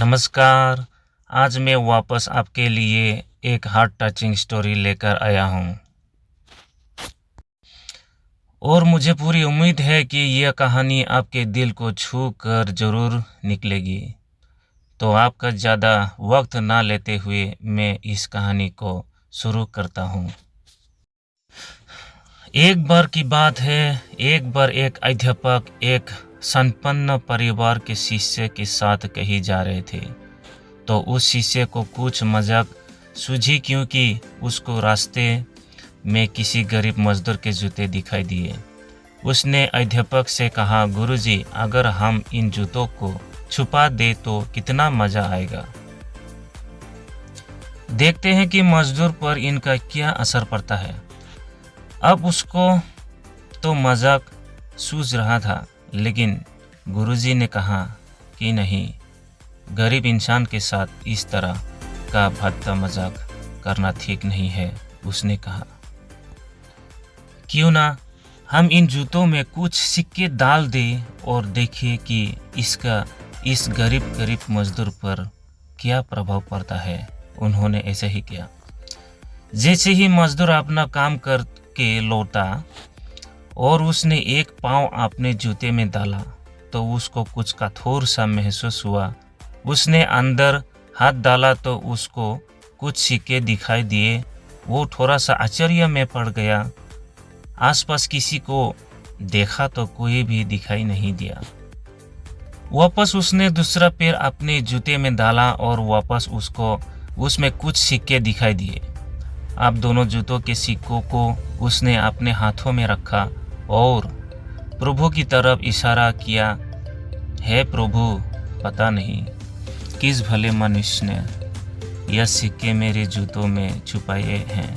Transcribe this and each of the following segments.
नमस्कार। आज मैं वापस आपके लिए एक हार्ट टचिंग स्टोरी लेकर आया हूँ और मुझे पूरी उम्मीद है कि यह कहानी आपके दिल को छू कर ज़रूर निकलेगी। तो आपका ज़्यादा वक्त ना लेते हुए मैं इस कहानी को शुरू करता हूँ। एक बार की बात है, एक बार एक अध्यापक एक संपन्न परिवार के शिष्य के साथ कहीं जा रहे थे। तो उस शिष्य को कुछ मजाक सूझी क्योंकि उसको रास्ते में किसी गरीब मजदूर के जूते दिखाई दिए। उसने अध्यापक से कहा, गुरुजी, अगर हम इन जूतों को छुपा दे तो कितना मजा आएगा। देखते हैं कि मजदूर पर इनका क्या असर पड़ता है। अब उसको तो मजाक सूझ रहा था, लेकिन गुरुजी ने कहा कि नहीं, गरीब इंसान के साथ इस तरह का भद्दा मजाक करना ठीक नहीं है। उसने कहा, क्यों ना हम इन जूतों में कुछ सिक्के डाल दें और देखें कि इसका इस गरीब मजदूर पर क्या प्रभाव पड़ता है। उन्होंने ऐसे ही किया। जैसे ही मजदूर अपना काम करके लौटा और उसने एक पाँव अपने जूते में डाला तो उसको कुछ कठोर सा महसूस हुआ। उसने अंदर हाथ डाला तो उसको कुछ सिक्के दिखाई दिए। वो थोड़ा सा आश्चर्य में पड़ गया। आसपास किसी को देखा तो कोई भी दिखाई नहीं दिया। वापस उसने दूसरा पैर अपने जूते में डाला और वापस उसको उसमें कुछ सिक्के दिखाई दिए। अब दोनों जूतों के सिक्कों को उसने अपने हाथों में रखा और प्रभु की तरफ इशारा किया। हे प्रभु, पता नहीं किस भले मनुष्य ने यह सिक्के मेरे जूतों में छुपाए हैं,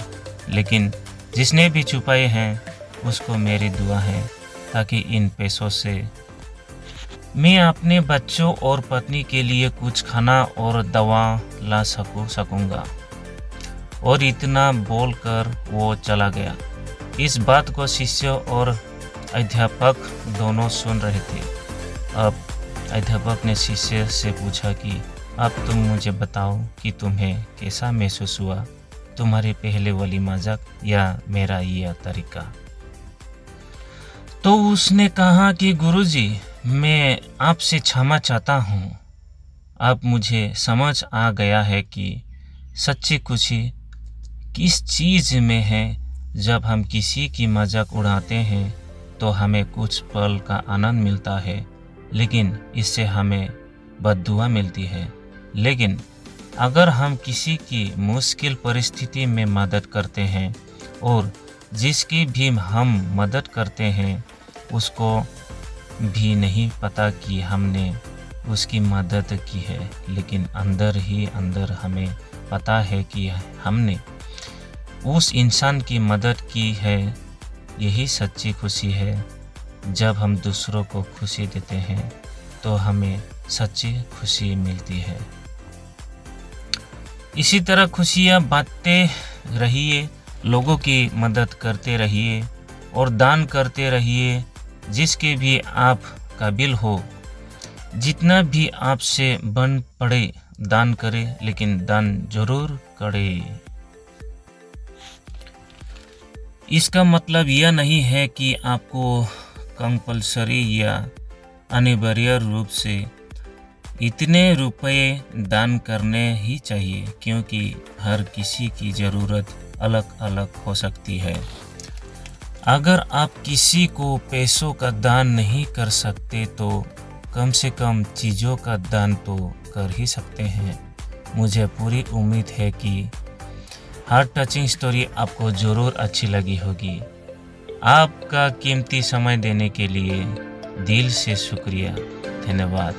लेकिन जिसने भी छुपाए हैं उसको मेरी दुआ है ताकि इन पैसों से मैं अपने बच्चों और पत्नी के लिए कुछ खाना और दवा ला सकूंगा। और इतना बोलकर वो चला गया। इस बात को शिष्य और अध्यापक दोनों सुन रहे थे। अब अध्यापक ने शिष्य से पूछा कि अब तुम मुझे बताओ कि तुम्हें कैसा महसूस हुआ, तुम्हारे पहले वाली मजाक या मेरा यह तरीका। तो उसने कहा कि गुरुजी, मैं आपसे क्षमा चाहता हूँ। अब मुझे समझ आ गया है कि सच्ची खुशी किस चीज़ में है। जब हम किसी की मजाक उड़ाते हैं तो हमें कुछ पल का आनंद मिलता है, लेकिन इससे हमें बद्दुआ मिलती है। लेकिन अगर हम किसी की मुश्किल परिस्थिति में मदद करते हैं और जिसकी भी हम मदद करते हैं उसको भी नहीं पता कि हमने उसकी मदद की है, लेकिन अंदर ही अंदर हमें पता है कि हमने उस इंसान की मदद की है। यही सच्ची खुशी है। जब हम दूसरों को खुशी देते हैं तो हमें सच्ची खुशी मिलती है। इसी तरह खुशियाँ बांटते रहिए, लोगों की मदद करते रहिए और दान करते रहिए। जिसके भी आप काबिल हो, जितना भी आपसे बन पड़े दान करें, लेकिन दान जरूर करें। इसका मतलब यह नहीं है कि आपको कंपल्सरी या अनिवार्य रूप से इतने रुपए दान करने ही चाहिए, क्योंकि हर किसी की ज़रूरत अलग अलग हो सकती है। अगर आप किसी को पैसों का दान नहीं कर सकते तो कम से कम चीज़ों का दान तो कर ही सकते हैं। मुझे पूरी उम्मीद है कि हार्ट टचिंग स्टोरी आपको ज़रूर अच्छी लगी होगी। आपका कीमती समय देने के लिए दिल से शुक्रिया। धन्यवाद।